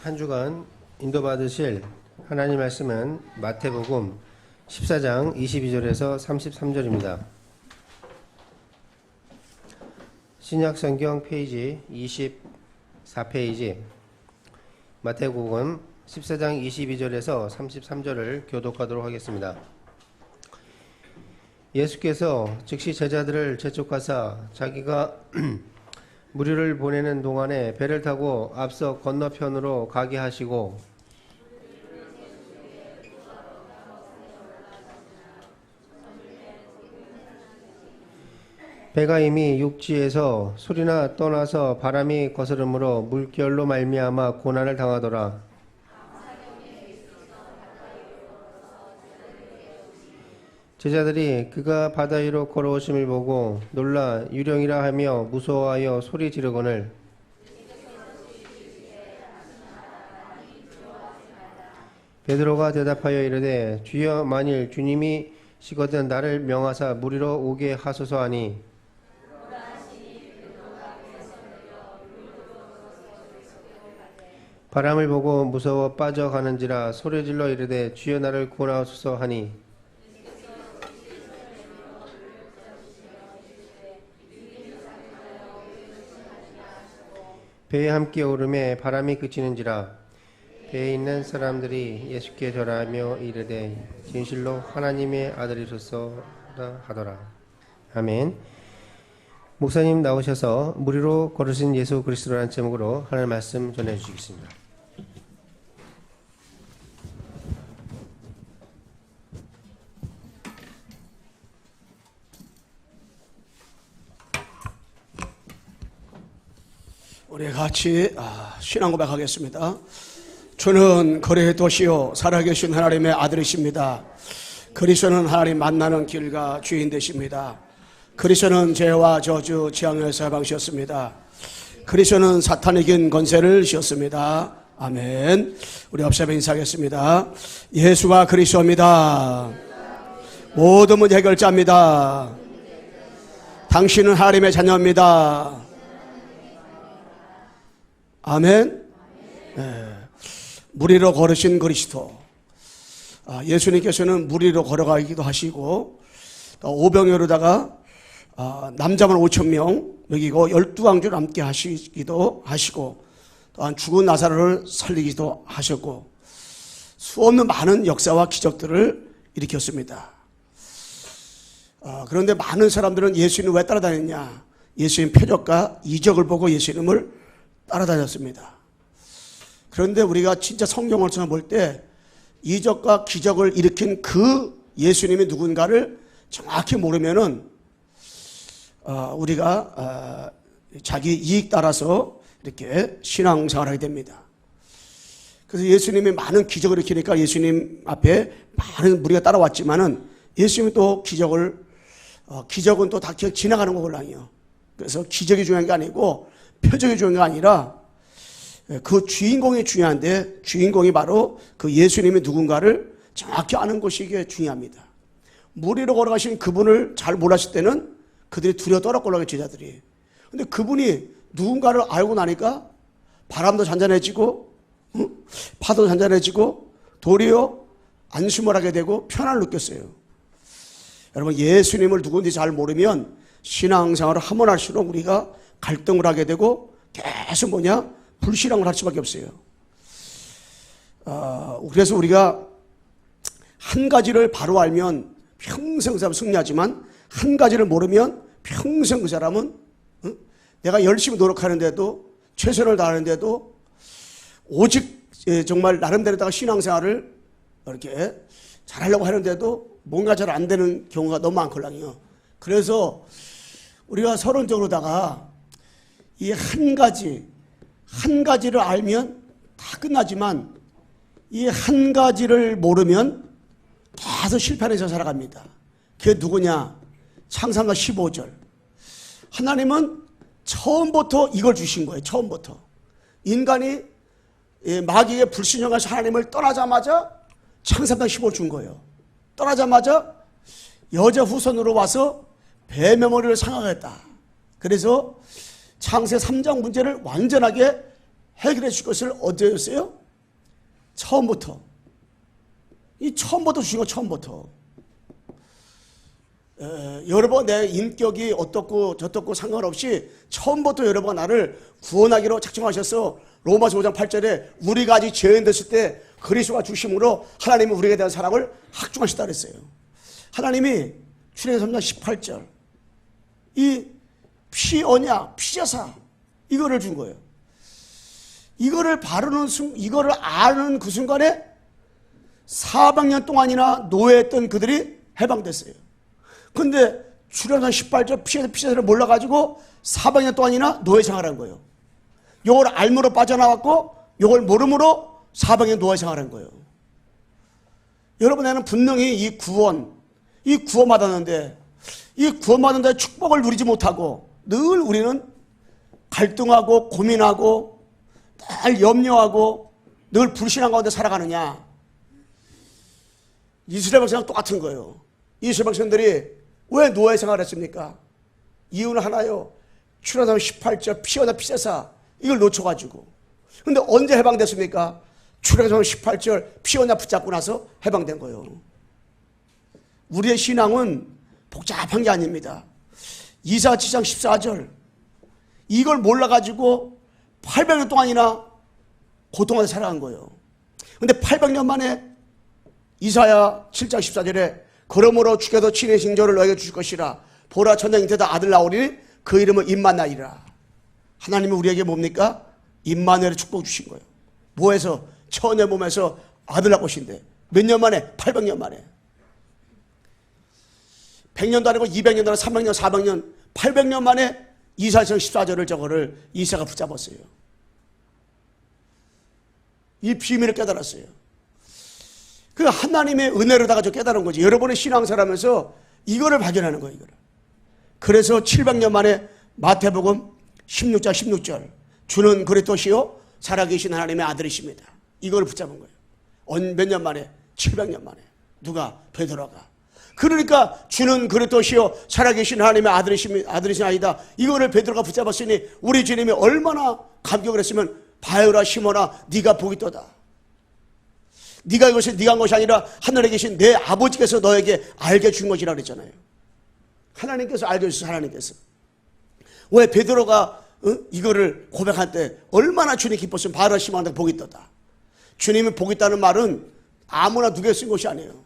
한 주간 인도받으실 하나님 말씀은 마태복음 14장 22절에서 33절입니다. 신약성경 페이지 24페이지 마태복음 14장 22절에서 33절을 교독하도록 하겠습니다. 예수께서 즉시 제자들을 재촉하사 자기가 무리를 보내는 동안에 배를 타고 앞서 건너편으로 가게 하시고 배가 이미 육지에서 소리나 떠나서 바람이 거스름으로 물결로 말미암아 고난을 당하더라. 제자들이 그가 바다 위로 걸어오심을 보고 놀라 유령이라 하며 무서워하여 소리 지르거늘 베드로가 대답하여 이르되 주여 만일 주님이 시거든 나를 명하사 무리로 오게 하소서 하니 바람을 보고 무서워 빠져가는지라 소리질러 이르되 주여 나를 구원하소서 하니 배에 함께 오름에 바람이 그치는지라 배에 있는 사람들이 예수께 절하며 이르되 진실로 하나님의 아들이소서라 하더라. 아멘. 목사님 나오셔서 무리로 걸으신 예수 그리스도라는 제목으로 하나님 말씀 전해주시겠습니다. 우리 같이 신앙 고백하겠습니다. 주는 거리의 도시요 살아계신 하나님의 아들이십니다. 그리스도는 하나님 만나는 길과 주인 되십니다. 그리스도는 죄와 저주 재앙에서 해방시었습니다. 그리스도는 사탄 이긴 권세를 씌웠습니다. 아멘. 우리 없애면 인사하겠습니다. 예수가 그리스도입니다. 모든 문제 해결자입니다. 당신은 하나님의 자녀입니다. 아멘. 네. 무리로 걸으신 그리스도. 예수님께서는 무리로 걸어가기도 하시고 또 오병이어로다가 남자만 5,000명 먹이고 12왕주 남게 하시기도 하시고 또한 죽은 나사로를 살리기도 하셨고 수없는 많은 역사와 기적들을 일으켰습니다. 그런데 많은 사람들은 예수님을 왜 따라다녔냐? 예수님 표적과 이적을 보고 예수님을 따라다녔습니다. 그런데 우리가 진짜 성경을 볼 때 이적과 기적을 일으킨 그 예수님이 누군가를 정확히 모르면은 우리가 자기 이익 따라서 이렇게 신앙생활을 하게 됩니다. 그래서 예수님이 많은 기적을 일으키니까 예수님 앞에 많은 무리가 따라왔지만은 예수님이 또 기적은 또 다 지나가는 거거든요. 그래서 기적이 중요한 게 아니고 표적이 중요한 게 아니라 그 주인공이 중요한데 주인공이 바로 그 예수님이 누군가를 정확히 아는 것이 이게 중요합니다. 무리로 걸어가신 그분을 잘 몰랐을 때는 그들이 두려워 떨었걸라고 제자들이. 근데 그분이 누군가를 알고 나니까 바람도 잔잔해지고 파도 잔잔해지고 도리어 안심을 하게 되고 편안을 느꼈어요. 여러분 예수님을 누군지 잘 모르면 신앙생활을 하면 할수록 우리가 갈등을 하게 되고 계속 불신앙을 할 수밖에 없어요. 그래서 우리가 한 가지를 바로 알면 평생 그 사람 승리하지만 한 가지를 모르면 평생 그 사람은 내가 열심히 노력하는데도 최선을 다하는데도 오직 정말 나름대로다가 신앙생활을 이렇게 잘하려고 하는데도 뭔가 잘 안 되는 경우가 너무 많거든요. 그래서 우리가 서론적으로다가 이 한 가지를 알면 다 끝나지만 이 한 가지를 모르면 계속 실패해서 살아갑니다. 그게 누구냐? 창세기 15절. 하나님은 처음부터 이걸 주신 거예요. 처음부터. 인간이 마귀의 불신령해서 하나님을 떠나자마자 창세기 15를 준 거예요. 떠나자마자 여자 후손으로 와서 뱀의 머리를 상하겠다. 그래서 창세 3장 문제를 완전하게 해결해 줄 것을 어디였어요? 처음부터. 이 처음부터 주신 거 처음부터. 여러분 내 인격이 어떻고 저떻고 상관없이 처음부터 여러분 나를 구원하기로 작정하셔서 로마서 5장 8절에 우리가 아직 죄인 됐을 때 그리스도가 주심으로 하나님이 우리에 대한 사랑을 확증하셨다 그랬어요. 하나님이 출애굽기 3장 18절 이 피 언약, 피제사 이거를 준 거예요. 이거를 바르는 이거를 아는 그 순간에 400년 동안이나 노예했던 그들이 해방됐어요. 근데 출애굽기 18절 피제사를 몰라가지고 400년 동안이나 노예 생활한 거예요. 이걸 알므로 빠져나왔고 이걸 모름으로 400년 노예 생활한 거예요. 여러분에는 분명히 이 구원 받았는데 이 구원받는데 축복을 누리지 못하고 늘 우리는 갈등하고 고민하고 늘 염려하고 늘 불신한 가운데 살아가느냐. 이스라엘 백성은 똑같은 거예요. 이스라엘 백성들이 왜 노예 생활을 했습니까? 이유는 하나요. 출애굽기 18절 피언나 피제사 이걸 놓쳐가지고. 근데 언제 해방됐습니까? 출애굽기 18절 피언나 붙잡고 나서 해방된 거예요. 우리의 신앙은 복잡한 게 아닙니다. 이사야 7장 14절 이걸 몰라가지고 800년 동안이나 고통하며 살아간 거예요. 근데 800년 만에 이사야 7장 14절에 그러므로 주께서 친히 징조를 너에게 주실 것이라 보라 천장 잉태다 아들 나오리니 그 이름은 임마누엘이라. 하나님이 우리에게 뭡니까? 임마누엘의 축복 주신 거예요. 뭐해서? 처녀 몸에서 아들 낳고 오신데 몇 년 만에? 800년 만에. 100년도 아니고 200년도 아니고 300년, 400년, 800년 만에 이사야서 14절을 저거를 이사가 붙잡았어요. 이 비밀을 깨달았어요. 그 하나님의 은혜로다가 저 깨달은 거지. 여러분의 신앙생활하면서 이거를 발견하는 거예요. 이거를. 그래서 700년 만에 마태복음 16장 16절 주는 그리스도시요 살아계신 하나님의 아들이십니다. 이걸 붙잡은 거예요. 몇 년 만에? 700년 만에. 누가? 베드로가. 그러니까 주는 그리스도시요 살아계신 하나님의 아들이신 아이다. 이거를 베드로가 붙잡았으니 우리 주님이 얼마나 감격을 했으면 바요라 시몬아 네가 복이 있도다. 네가 이것이 네가 한 것이 아니라 하늘에 계신 내 아버지께서 너에게 알게 준 것이라 그랬잖아요. 하나님께서 알게 주셔서 하나님께서. 왜 베드로가 이거를 고백할 때 얼마나 주님 기뻤으면 바요라 시몬한테 복이 있도다. 주님이 복이 있다는 말은 아무나 누구에 쓴 것이 아니에요.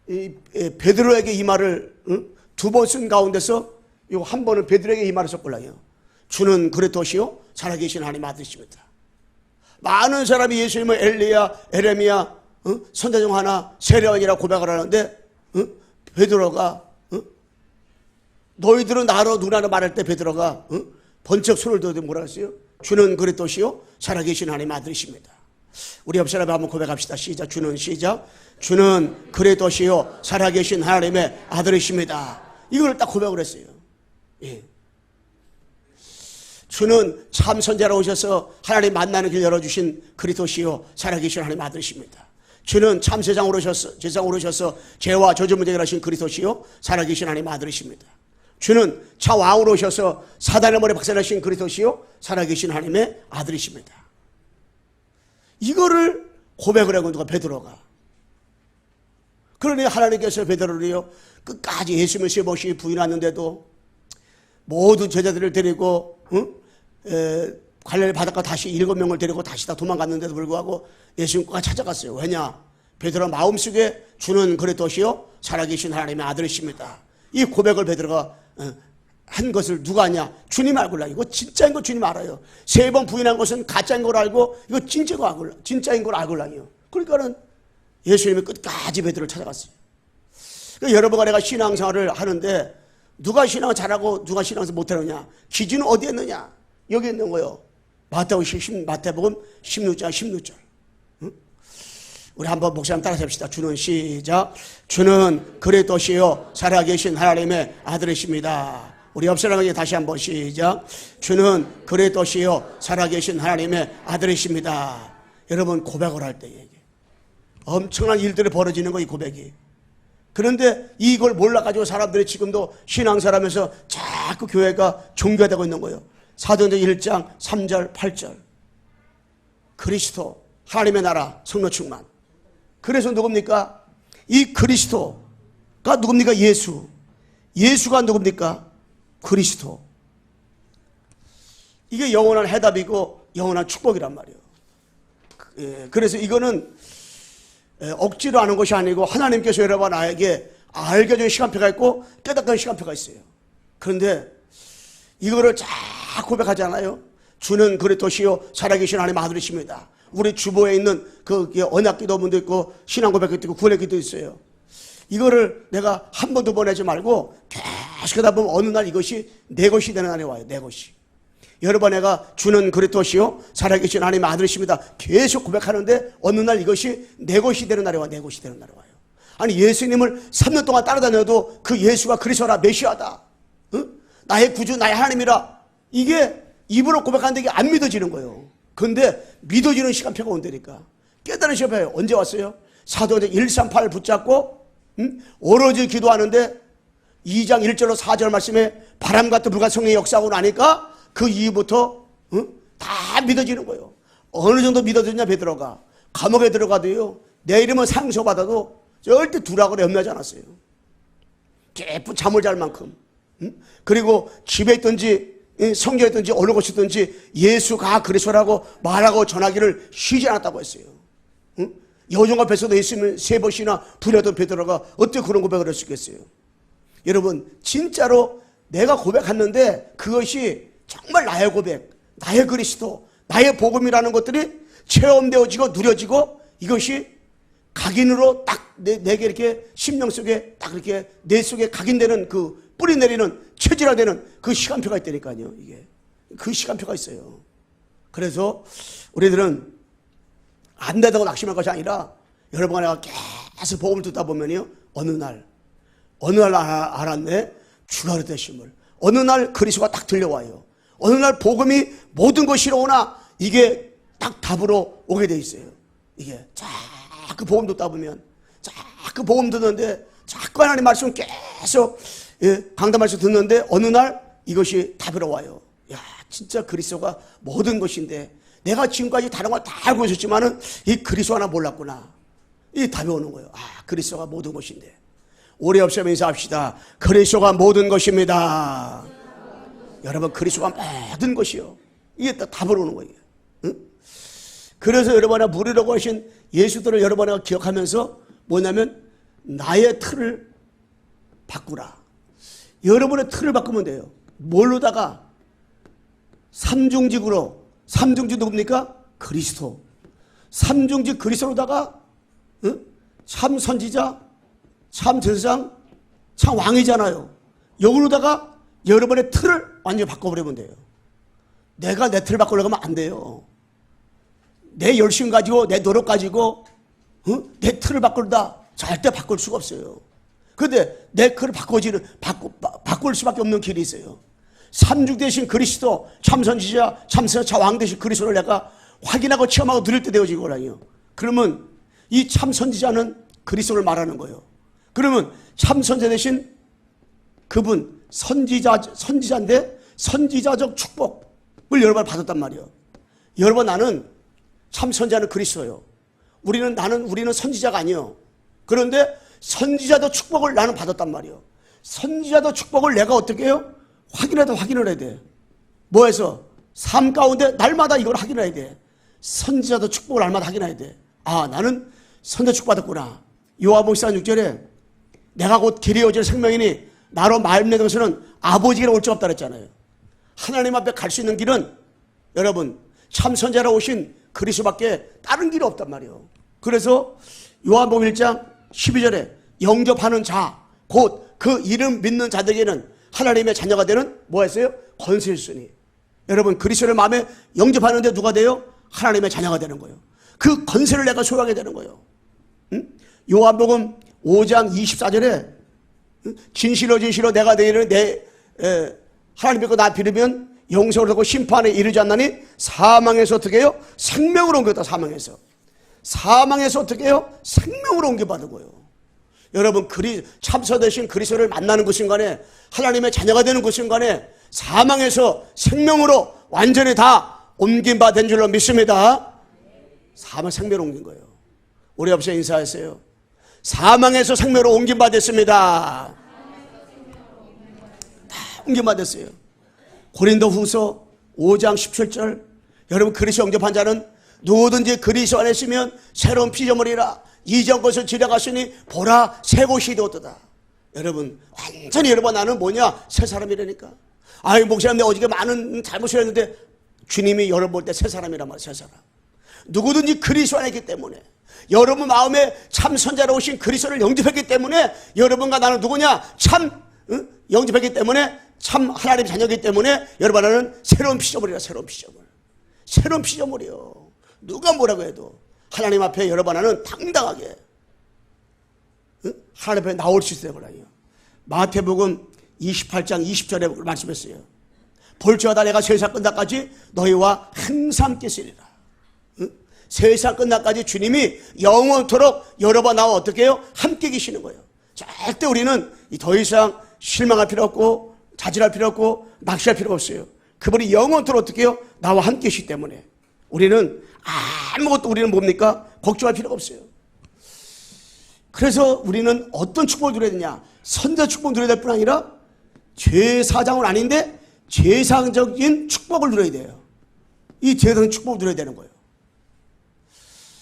이 베드로에게 이 말을 두 번 쓴 가운데서 요 한 번은 베드로에게 이 말을 썼걸랑요. 주는 그리스도시요 살아계신 하나님 아들이십니다. 많은 사람이 예수님을 엘리야, 에레미야, 선자 중 하나, 세례원이라 고백을 하는데 베드로가 너희들은 나로 누나로 말할 때 베드로가 번쩍 손을 들어 뭐라 했어요? 주는 그리스도시요 살아계신 하나님 아들이십니다. 우리 옆 사람에 한번 고백합시다. 시작. 시작. 주는 그리스도시요 살아계신 하나님의 아들이십니다. 이걸 딱 고백을 했어요. 예. 주는 참 선자로 오셔서 하나님 만나는 길 열어주신 그리스도시요 살아계신 하나님의 아들이십니다. 주는 참 세상으로 오셔서 죄와 저주 문제 해결하신 그리스도시요 살아계신 하나님의 아들이십니다. 주는 참 왕으로 오셔서 사단의 머리 박살내신 그리스도시요 살아계신 하나님의 아들이십니다. 이거를 고백을 하고 누가? 베드로가. 그러니 하나님께서 베드로를요 끝까지 예수님을 세 번씩 부인하는데도 모든 제자들을 데리고 갈릴리 바닷가 다시 7명을 데리고 다시 다 도망갔는데도 불구하고 예수님과 찾아갔어요. 왜냐? 베드로 마음속에 주는 그리스도시요 살아계신 하나님의 아들이십니다. 이 고백을 베드로가 한 것을 누가 아냐? 주님 알고라. 이거 진짜인 거 주님 알아요. 3번 부인한 것은 가짜인 걸 알고 이거 진짜인 걸 알고라요. 그러니까는 예수님이 끝까지 베드로를 찾아갔어요. 그러니까 여러분과 내가 신앙생활을 하는데 누가 신앙을 잘하고 누가 신앙을 못하느냐? 기준은 어디에 있느냐? 여기 있는 거예요. 마태복음 16장 16절. 우리 한번 목사님 따라서 합시다. 주는 시작. 주는 그리스도시요 살아계신 하나님의 아들이십니다. 우리 옆 사람에게 다시 한번 시작. 주는 그리스도시요 살아계신 하나님의 아들이십니다. 여러분 고백을 할 때 엄청난 일들이 벌어지는 거 이 고백이. 그런데 이걸 몰라가지고 사람들이 지금도 신앙생활하면서 자꾸 교회가 종교화되고 있는 거예요. 사도행전 1장 3절 8절. 그리스도, 하나님의 나라, 성령 충만. 그래서 누굽니까? 이 그리스도가 누굽니까? 예수. 예수가 누굽니까? 그리스도. 이게 영원한 해답이고 영원한 축복이란 말이에요. 그래서 이거는 억지로 하는 것이 아니고 하나님께서 여러분 나에게 알게 해준 시간표가 있고 깨닫는 시간표가 있어요. 그런데 이거를 잘 고백하잖아요. 주는 그리스도시요 살아계신 하나님 아들이십니다. 우리 주보에 있는 그 언약 기도문도 있고 신앙 고백도 있고 구원의 기도 있어요. 이거를 내가 한 번 두 번 하지 말고 계속 하다 보면 어느 날 이것이 내 것이 되는 날이 와요. 내 것이. 여러분 내가 주는 그리스도시요 살아계신 하나님 아들이십니다. 계속 고백하는데 어느 날 이것이 내 것이 되는 날이 와요. 내 것이 되는 날이 와요. 아니 예수님을 3년 동안 따라다녀도 그 예수가 그리스도라 메시아다. 응? 나의 구주 나의 하나님이라. 이게 입으로 고백하는데 이게 안 믿어지는 거예요. 그런데 믿어지는 시간표가 온다니까. 깨달은 시간표예요. 언제 왔어요? 사도행전 138 붙잡고 오로지 기도하는데 2장 1절로 4절 말씀에 바람 같은 불 같은 성령의 역사하고 나니까 그 이후부터 다 믿어지는 거예요. 어느 정도 믿어지냐 베드로가 감옥에 들어가도요 내 이름은 상처받아도 절대 두라고 염려하지 않았어요. 예쁜 잠을 잘 만큼. 그리고 집에 있든지 성경에 있든지 어느 곳에 있든지 예수가 그리스도라고 말하고 전하기를 쉬지 않았다고 했어요. 여종 앞에서도 예수님을 3번이나 부려던 베드로가 어떻게 그런 고백을 할 수 있겠어요? 여러분 진짜로 내가 고백했는데 그것이 정말 나의 고백, 나의 그리스도, 나의 복음이라는 것들이 체험되어지고 누려지고 이것이 각인으로 딱 내게 이렇게 심령 속에 딱 이렇게 내 속에 각인되는 그 뿌리 내리는 체질화되는 그 시간표가 있다니까요. 이게 그 시간표가 있어요. 그래서 우리들은 안 된다고 낙심할 것이 아니라 여러분과 내가 계속 복음을 듣다 보면요 어느 날 알았네 주가 그리스도심을. 어느 날 그리스도가 딱 들려와요. 어느 날 복음이 모든 것이 오나 이게 딱 답으로 오게 돼 있어요. 이게 자꾸 복음 듣다 보면 자꾸 복음 듣는데 자꾸 하나님 말씀 계속 강단 말씀 듣는데 어느 날 이것이 답으로 와요. 야 진짜 그리스도가 모든 것인데 내가 지금까지 다른 걸 다 알고 있었지만은 이 그리스도 하나 몰랐구나. 이 답이 오는 거예요. 아 그리스도가 모든 것인데. 오래 없으면 인사합시다. 그리스도가 모든 것입니다. 여러분 그리스도가 모든 것이요. 이게 딱 답을 오는 거예요. 응? 그래서 여러분이 물으려고 하신 예수들을 여러분이 기억하면서 뭐냐면 나의 틀을 바꾸라. 여러분의 틀을 바꾸면 돼요. 뭘로다가 삼중직으로. 삼중직 누굽니까? 그리스도. 삼중직 그리스도로다가 참 선지자, 참 제사장, 참 왕이잖아요. 여기로다가 여러분의 틀을 완전히 바꿔버리면 돼요. 내가 내 틀을 바꾸려고 하면 안 돼요. 내 열심 가지고 내 노력 가지고 내 틀을 바꾸다 절대 바꿀 수가 없어요. 그런데 내 틀을 바꿀 수밖에 없는 길이 있어요. 삼중 대신 그리스도, 참선지자, 참선자, 왕 대신 그리스도를 내가 확인하고 체험하고 누릴 때 되어지거든요. 그러면 이 참선지자는 그리스도를 말하는 거예요. 그러면 참선자 대신 그분 선지자인데 선지자적 축복을 여러 번 받았단 말이에요. 여러분 나는 참선자는 그리스도예요. 우리는 선지자가 아니에요. 그런데 선지자도 축복을 나는 받았단 말이에요. 선지자도 축복을 내가 어떻게 해요? 확인을 해야 돼. 뭐해서? 삶 가운데 날마다 이걸 확인해야 돼. 선지자도 축복을 날마다 확인해야 돼. 아 나는 선지자 축복 받았구나. 요한복음 6절에 내가 곧 길이 여질 생명이니 나로 말미암는 것은 아버지께로 올 수 없다 그랬잖아요. 하나님 앞에 갈 수 있는 길은 여러분 참 선지자로 오신 그리스도밖에 다른 길이 없단 말이에요. 그래서 요한복음 1장 12절에 영접하는 자 곧 그 이름 믿는 자들에게는 하나님의 자녀가 되는 뭐 했어요? 권세를 주니. 여러분 그리스도를 마음에 영접하는데 누가 돼요? 하나님의 자녀가 되는 거예요. 그 권세를 내가 소유하게 되는 거예요. 요한복음 5장 24절에 진실로 내가 내일은 하나님 믿고 나 빌으면 용서를 얻고 심판에 이르지 않나니 사망에서 어떻게 해요? 생명으로 옮겼다. 사망에서 어떻게 해요? 생명으로 옮겨받은 거예요. 여러분 참서 대신 그리스도를 만나는 그 순간에 하나님의 자녀가 되는 그 순간에 사망에서 생명으로 완전히 다 옮긴 바 된 줄로 믿습니다. 사망 생명으로 옮긴 거예요. 우리 옆에 인사하세요. 사망에서 생명으로 옮긴 바 됐습니다. 다 옮긴 바 됐어요. 고린도후서 5장 17절, 여러분 그리스도 영접한 자는 누구든지 그리스도 안에 있으면 새로운 피조물이라. 이전 것을 지나갔으니 보라 새 것이 되었도다. 여러분 완전히 여러분 나는 뭐냐? 새 사람이라니까. 아이 목사님 내가 어저께 많은 잘못을 했는데 주님이 여러분 볼 때 새 사람이란 말이야. 새 사람. 누구든지 그리스도 안에 있기 때문에, 여러분 마음에 참 선자로 오신 그리스도를 영접했기 때문에, 여러분과 나는 누구냐? 참 영접했기 때문에, 참 하나님 자녀이기 때문에 여러분 나는 새로운 피조물이라. 새로운 피조물. 새로운 피조물이요. 누가 뭐라고 해도 하나님 앞에 여러분 나는 당당하게 하나님 앞에 나올 수 있어야 되거든요. 마태복음 28장 20절에 말씀했어요. 볼지어다 내가 세상 끝날까지 너희와 항상 함께 있으리라. 세상 끝날까지 주님이 영원토록 여러분 나와 어떻게 해요? 함께 계시는 거예요. 절대 우리는 더 이상 실망할 필요 없고 자질할 필요 없고 낚시할 필요 없어요. 그분이 영원토록 어떻게 해요? 나와 함께 계시기 때문에 우리는 아무것도 우리는 뭡니까? 걱정할 필요가 없어요. 그래서 우리는 어떤 축복을 누려야 되냐? 선자 축복을 누려야 될 뿐 아니라 제사장은 아닌데 제사적인 축복을 누려야 돼요. 이 제사장 축복을 누려야 되는 거예요.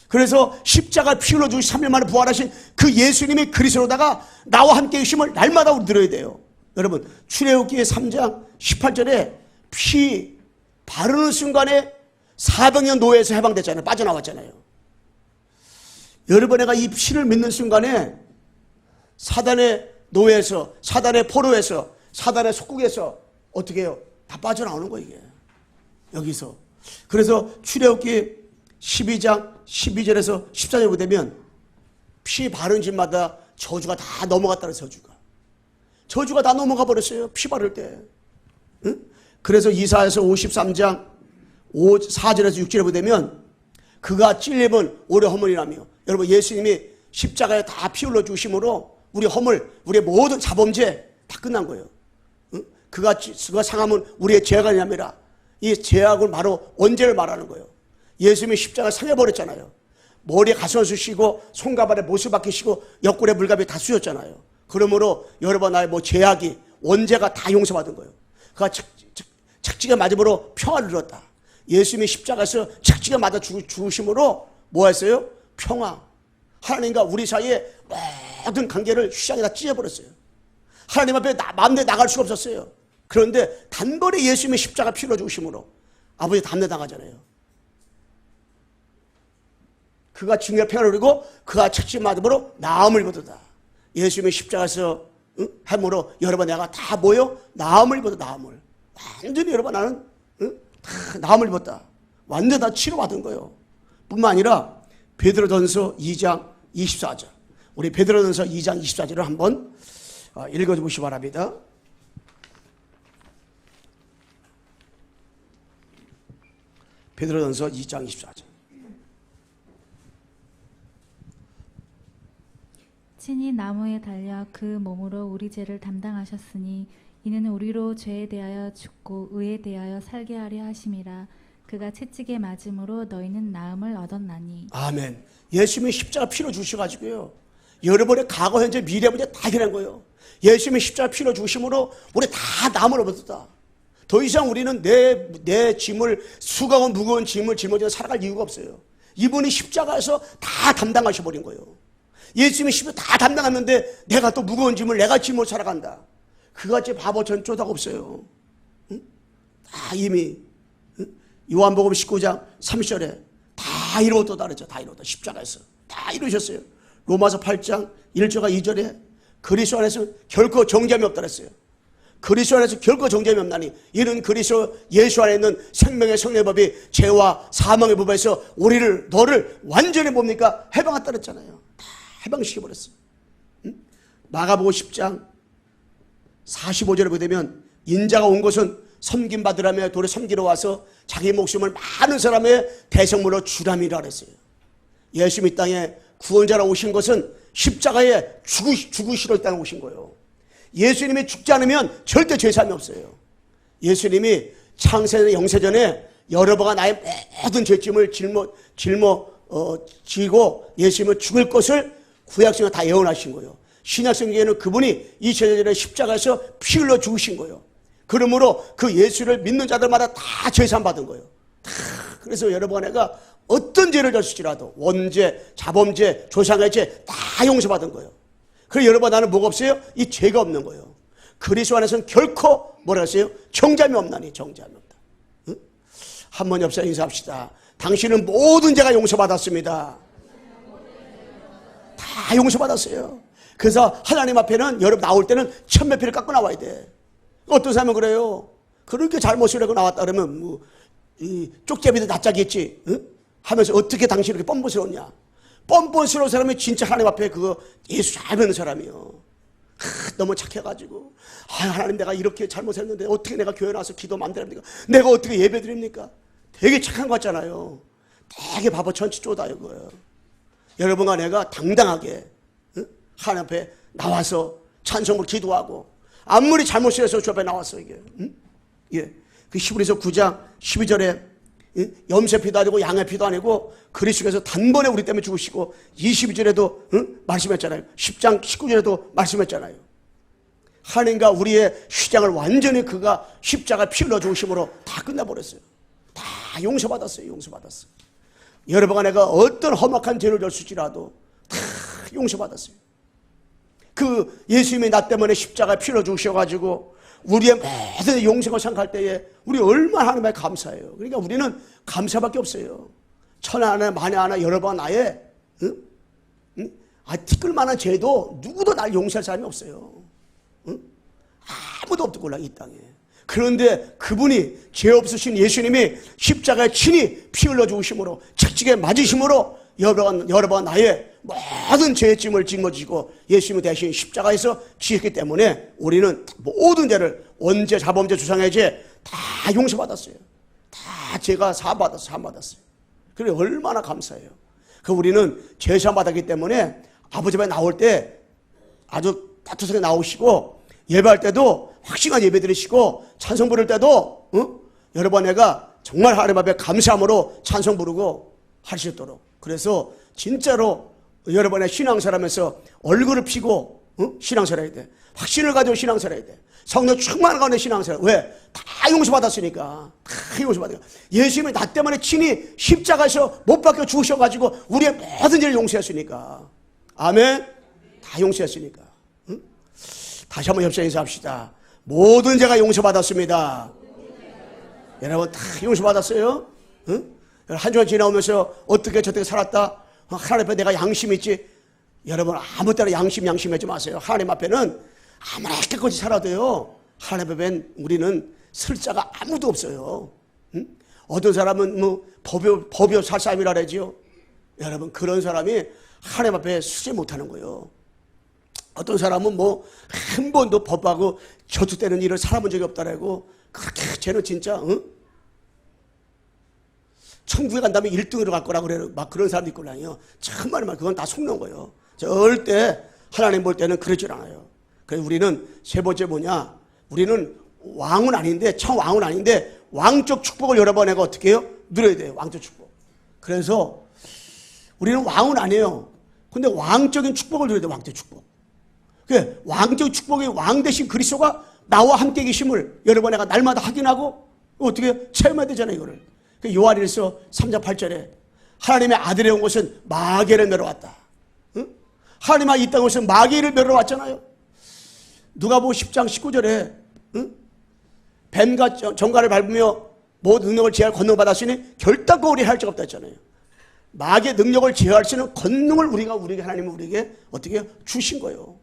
그래서 십자가 피 흘려 주시고 3일 만에 부활하신 그 예수님이 그리스도로다가 나와 함께 계심을 날마다 우리 들어야 돼요. 여러분 출애굽기 3장 18절에 피 바르는 순간에 400년 노예에서 해방됐잖아요. 빠져나왔잖아요. 여러분 내가 이 피를 믿는 순간에 사단의 노예에서, 사단의 포로에서, 사단의 속국에서 어떻게 해요? 다 빠져나오는 거예요. 이게 여기서. 그래서 출애굽기 12장 12절에서 14절 보면 피 바른 집마다 저주가 다 넘어갔다는 저주가 다 넘어가 버렸어요. 피 바를 때. 응? 그래서 이사야서 53장 4절에서 6절에 보면 그가 찔림은 우리의 허물이라며. 여러분 예수님이 십자가에 다 피 흘려 주심으로 우리 허물, 우리의 모든 자범죄 다 끝난 거예요. 응? 그가 상함은 우리의 죄가 아니라. 이 죄악을 바로 언제를 말하는 거예요. 예수님이 십자가 상해버렸잖아요. 머리에 가시관 쑤시고 손가발에 못을 박히시고 옆구리에 물갑이 다 쑤였잖아요. 그러므로 여러분 나의 죄악이 원죄가 다 용서받은 거예요. 그가 착지가 맞음으로 평화를 이뤘다. 예수님이 십자가에서 착지가 맞아 죽으심으로 뭐 했어요? 평화. 하나님과 우리 사이에 모든 관계를 휘장에 다 찢어버렸어요. 하나님 앞에 마음대로 나갈 수가 없었어요. 그런데 단번에 예수님이 십자가 피 흘려 죽으심으로 아버지 담내 당하잖아요. 그가 징계 평화를 누리고 그가 착지 맞음으로 나음을 입었다. 예수님이 십자가에서 함으로 여러분 내가 다 뭐요? 나음을 입었다. 나음을. 완전히 여러분 나는 다 나음을 입었다. 완전히 다 치료받은 거예요. 뿐만 아니라 베드로전서 2장 24절. 우리 베드로전서 2장 24절을 한번 읽어보시기 바랍니다. 베드로전서 2장 24절. 친히 나무에 달려 그 몸으로 우리 죄를 담당하셨으니 이는 우리로 죄에 대하여 죽고 의에 대하여 살게 하려 하심이라. 그가 채찍에 맞음으로 너희는 나음을 얻었나니. 아멘. 예수님이 십자가 피로 주셔가지고요 여러분의 과거 현재 미래 문제 다 해결한 거예요. 예수님이 십자가 피로 주심으로 우리 다 나음을 얻었다. 더 이상 우리는 내 짐을 수고하고 무거운 짐을 짊어지며 살아갈 이유가 없어요. 이분이 십자가에서 다 담당하셔버린 거예요. 예수님이 십자가 다 담당했는데 내가 또 무거운 짐을 내가 짐으로 살아간다. 그같이 바보처럼 쪼다가 없어요. 응? 다 이미 요한복음 19장 30절에 다 이루었다 그랬죠. 다 이루었다. 십자가에서 다 이루셨어요. 로마서 8장 1절과 2절에 그리스도 안에서 결코 정죄함이 없다 그랬어요. 그리스도 안에서 결코 정죄함이 없나니 이는 그리스도 예수 안에 있는 생명의 성례법이 죄와 사망의 법에서 너를 완전히 뭡니까? 해방했다 그랬잖아요. 다 해방시켜버렸어요. 응? 마가복음 10장 45절에 보게 되면 인자가 온 것은 섬김받으라며 도리 섬기러 와서 자기 목숨을 많은 사람의 대성물로 주람이라 그랬어요. 예수님 이 땅에 구원자로 오신 것은 십자가에 죽으시러 이 땅에 오신 거예요. 예수님이 죽지 않으면 절대 죄사함이 없어요. 예수님이 창세전 영세전에 여러 번가 나의 모든 죄짐을 지고 예수님은 죽을 것을 구약성에 다 예언하신 거예요. 신약성경에는 그분이 2000년 전에 십자가에서 피 흘려 죽으신 거예요. 그러므로 그 예수를 믿는 자들마다 다 죄산 받은 거예요. 다. 그래서 여러분 내가 어떤 죄를 졌을지라도 원죄, 자범죄, 조상의 죄 다 용서받은 거예요. 그래서 여러분 나는 뭐가 없어요? 이 죄가 없는 거예요. 그리스도 안에서는 결코 뭐라 했어요? 정죄함이 없나니 정죄함이 없다. 응? 한번 옆에 인사합시다. 당신은 모든 죄가 용서받았습니다. 다 용서받았어요. 그래서 하나님 앞에는 여러분 나올 때는 천매피를 깎고 나와야 돼. 어떤 사람은 그래요. 그렇게 잘못을 하고 나왔다 그러면 뭐 이 쪽제비도 낯짝이겠지. 응? 하면서 어떻게 당신이 이렇게 뻔뻔스러웠냐. 뻔뻔스러운 사람이 진짜 하나님 앞에 그거 예수 잘 믿는 사람이요. 너무 착해가지고 하나님 내가 이렇게 잘못했는데 어떻게 내가 교회 나와서 기도하면 안 됩니까? 내가 어떻게 예배 드립니까? 되게 착한 것 같잖아요. 되게 바보 천치 쪼다 이거예요. 여러분과 내가 당당하게 응? 하나님 앞에 나와서 찬송을 기도하고 아무리 잘못을 해서 주 앞에 나왔어 이게. 응? 예. 그 히브리서 9장 12절에 염소 피도 아니고 양의 피도 아니고 그리스도께서 단번에 우리 때문에 죽으시고 22절에도 응? 말씀했잖아요. 10장 19절에도 말씀했잖아요. 하나님과 우리의 휘장을 완전히 그가 십자가 피 흘려 죽으심으로 다 끝나버렸어요. 다 용서받았어요. 용서받았어요. 여러분과 내가 어떤 험악한 죄를 졌을지라도 다 용서받았어요. 그 예수님이 나 때문에 십자가 피 흘려 죽으셔가지고 우리의 모든 용서가 생각할 때에 우리 얼마나 하나님께 감사해요. 그러니까 우리는 감사밖에 없어요. 천하 하나 만에 하나 여러 번 나의 티끌만한 죄도 누구도 날 용서할 사람이 없어요. 아무도 없고 이 땅에. 그런데 그분이 죄 없으신 예수님이 십자가에 친히 피 흘려 죽으심으로 책찍에 맞으심으로 여러 번 나의 모든 죄의 짐을 짊어지고 예수님이 대신 십자가에서 지었기 때문에 우리는 모든 죄를 원죄, 자범죄, 주상의 죄 다 용서받았어요. 다 죄가 사함받았어요. 그래 얼마나 감사해요. 그 우리는 죄 사함받았기 때문에 아버지 앞에 나올 때 아주 따뜻하게 나오시고 예배할 때도 확실한 예배 드리시고 찬송 부를 때도 여러분 내가 정말 하나님 앞에 감사함으로 찬송 부르고 하시도록. 그래서 진짜로 여러분의 신앙생활하면서 얼굴을 피고 신앙생활해야 돼. 확신을 가지고 신앙생활해야 돼. 성령 충만한 가운데 신앙생활. 왜? 다 용서받았으니까. 다 용서받으니까. 예수님이 나 때문에 친히 십자가에서 못 박혀 죽으셔가지고 우리의 모든 죄를 용서했으니까. 아멘. 다 용서했으니까. 응? 다시 한번 협상 인사합시다. 모든 죄가 용서받았습니다. 여러분 다 용서받았어요? 응? 한 주간 지나오면서 어떻게 저렇게 살았다? 하나님 앞에 내가 양심 있지? 여러분 아무 때나 양심하지 마세요. 하나님 앞에는 아무나 깨끗이 살아도요. 하나님 앞엔 우리는 쓸 자가 아무도 없어요. 응? 어떤 사람은 뭐 법이 살 사람이라 그러지요. 여러분 그런 사람이 하나님 앞에 쓰지 못하는 거예요. 어떤 사람은 뭐 한 번도 법하고 저축되는 일을 살아본 적이 없다라고 그렇게 쟤는 진짜 천국에 간다면 1등으로 갈 거라고 그래요. 막 그런 사람도 있거든요. 정말 그건 다 속는 거예요. 절대 하나님 볼 때는 그러질 않아요. 그래서 우리는 세 번째 뭐냐? 우리는 왕은 아닌데 참 왕은 아닌데 왕적 축복을 여러 번 내가 어떻게 해요? 누려야 돼요. 왕적 축복. 그래서 우리는 왕은 아니에요. 근데 왕적인 축복을 누려야 돼요. 왕적 축복. 그 왕적 축복의 왕 대신 그리스도가 나와 함께 계심을 여러 번 내가 날마다 확인하고 어떻게 체험해야 되잖아요. 이거를. 요한일서 3장 8절에 하나님의 아들이 온 것은 마귀를 멸어왔다. 응? 하나님이 이 땅에 오신 마귀를 멸어왔잖아요. 누가복음 10장 19절에 응? 뱀과 정갈을 밟으며 모든 능력을 제할 권능을 받았으니 결단코 우리 할 적 없다 했잖아요. 마귀의 능력을 제어할 수 있는 권능을 우리에게 하나님은 우리에게 어떻게 주신 거예요.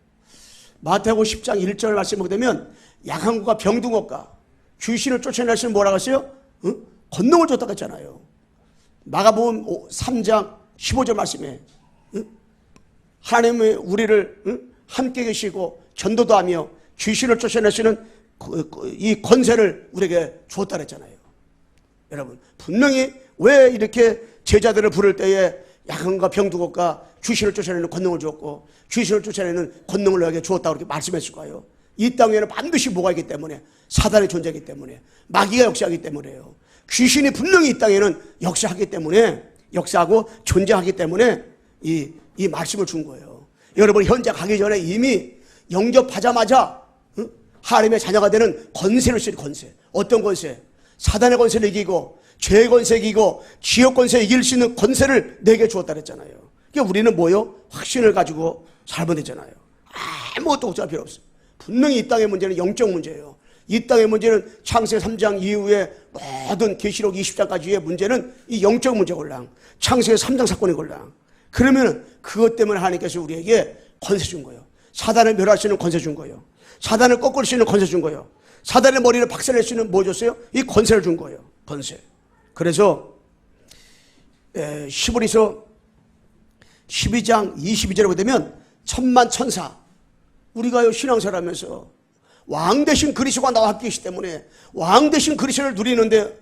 마태복음 10장 1절 말씀을 보게 되면 약한 것과 병든 것과 귀신을 쫓아낼 수 있는 뭐라고 했어요? 응? 권능을 줬다고 했잖아요. 마가복음 3장 15절 말씀에 응? 하나님이 우리를 함께 계시고 전도도 하며 귀신을 쫓아낼 수 있는 이 권세를 우리에게 주었다 그랬잖아요. 여러분 분명히 왜 이렇게 제자들을 부를 때에 약한과 병든 것과 귀신을 쫓아내는 권능을 주었고 귀신을 쫓아내는 권능을 너에게 주었다고 그렇게 말씀했을까요? 이 땅에는 반드시 뭐가 있기 때문에? 사단이 존재하기 때문에, 마귀가 역사하기 때문에요. 귀신이 분명히 이 땅에는 역사하기 때문에, 역사하고 존재하기 때문에 이 말씀을 준 거예요. 여러분 현재 가기 전에 이미 영접하자마자 하나님의 자녀가 되는 권세를 쓰는 권세. 어떤 권세? 사단의 권세를 이기고 죄의 권세 이기고 지옥 권세 이길 수 있는 권세를 내게 주었다 그랬잖아요. 그러니까 우리는 뭐요? 확신을 가지고 살면 되잖아요. 아무것도 걱정할 필요 없어요. 분명히 이 땅의 문제는 영적 문제예요. 이 땅의 문제는 창세기 3장 이후에 모든 계시록 20장까지의 문제는 이 영적 문제걸랑 창세기 3장 사건이걸랑. 그러면 그것 때문에 하나님께서 우리에게 권세 준 거예요. 사단을 멸할 수 있는 권세 준 거예요. 사단을 꺾을 수 있는 권세 준 거예요. 사단의 머리를 박살낼 수 있는 뭐 줬어요? 이 권세를 준 거예요. 권세. 그래서 히브리서 12장 22절에 보게 되면 천만 천사, 우리가요 신앙생활하면서 왕 대신 그리스도가 나와 함께 계시기 때문에 왕 대신 그리스도를 누리는데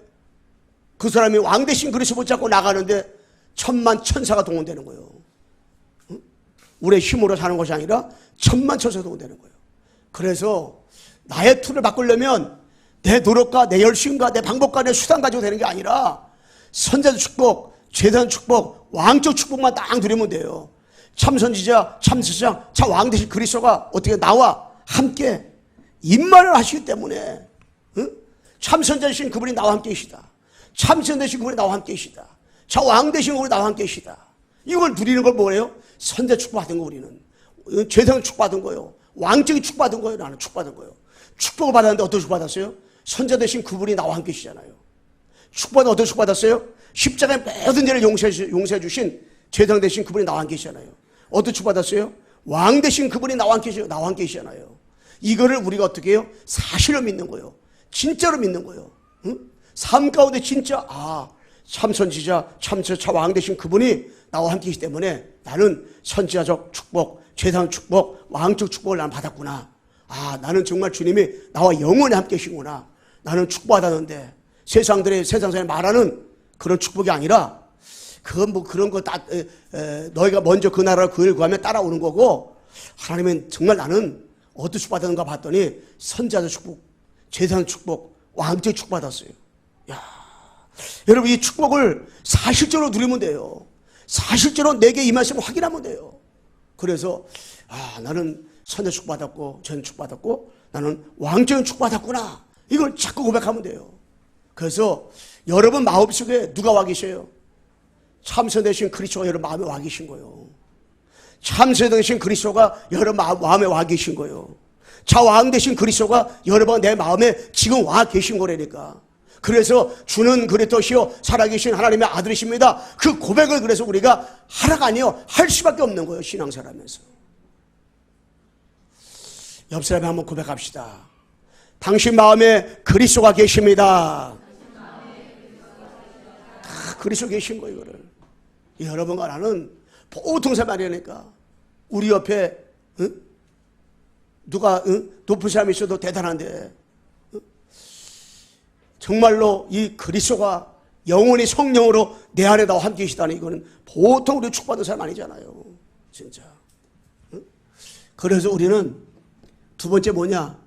그 사람이 왕 대신 그리스도 붙잡고 나가는데 천만 천사가 동원되는 거예요. 우리의 힘으로 사는 것이 아니라 천만 천사가 동원되는 거예요. 그래서 나의 틀을 바꾸려면 내 노력과 내 열심과 내 방법과 내 수단 가지고 되는 게 아니라 선자적 축복, 제단 축복, 왕적 축복만 딱 누리면 돼요. 참선지자, 참선자, 참 왕 대신 그리스도가 어떻게 나와 함께 임만을 하시기 때문에 참선자 되신 그분이 나와 함께 계시다. 참선 되신 그분이 나와 함께 계시다. 자 왕 되신 그분이 나와 함께 계시다. 이걸 누리는 걸 뭐래요? 선자 축복받은 거 우리는. 제단 축복받은 거예요. 왕적인 축복받은 거예요. 나는 축복받은 거예요. 축복을 받았는데 어떤 축복 받았어요? 선자 되신 그분이 나와 함께 계시잖아요. 축복받은 어떤 축복 받았어요? 십자가의 모든 죄를 용서해 주신 제단 되신 그분이 나와 함께 계시잖아요. 어떤 축복 받았어요? 왕 되신 그분이 나와 함께 계시잖아요. 이거를 우리가 어떻게 해요? 사실로 믿는 거예요. 진짜로 믿는 거예요. 삶 가운데 진짜 참선지자, 참왕 되신 그분이 나와 함께 계시기 때문에 나는 선지자적 축복, 제단 축복, 왕적 축복을 나는 받았구나. 나는 정말 주님이 나와 영원히 함께 계시구나. 나는 축복받았는데 세상사람이 말하는 그런 축복이 아니라 그건 뭐 그런 거 너희가 먼저 그 나라를 그 일 구하면 따라오는 거고 하나님은 정말 나는 어떤 축복받았는가 봤더니 선지자적 축복, 제단 축복, 왕적 축복받았어요. 야, 여러분 이 축복을 사실적으로 누리면 돼요. 사실적으로 내게 이 말씀을 확인하면 돼요. 그래서 나는 선자 축복받았고 전 축복받았고 나는 왕적인 축복받았구나. 이걸 자꾸 고백하면 돼요. 그래서 여러분 마음속에 누가 와 계셔요? 참선 되신 그리스도가 여러분 마음에 와 계신 거예요. 참선 되신 그리스도가 여러분 마음에 와 계신 거예요. 자왕 되신 그리스도가 여러분 내 마음에 지금 와 계신 거라니까. 그래서 주는 그리스도시요 살아계신 하나님의 아들이십니다. 그 고백을 그래서 우리가 하라가 아니요 할 수밖에 없는 거예요. 신앙생활하면서. 옆 사람이 한번 고백합시다. 당신 마음에 그리스도가 계십니다. 그리스도 계신 거예요. 이거를 여러분과 나는 보통 사람이 아니니까 우리 옆에 누가 높은 사람이 있어도 대단한데 정말로 이 그리스도가 영원히 성령으로 내 안에 나와 함께 계시다니 이거는 보통 우리 축복받은 사람 아니잖아요. 진짜. 그래서 우리는 두 번째 뭐냐?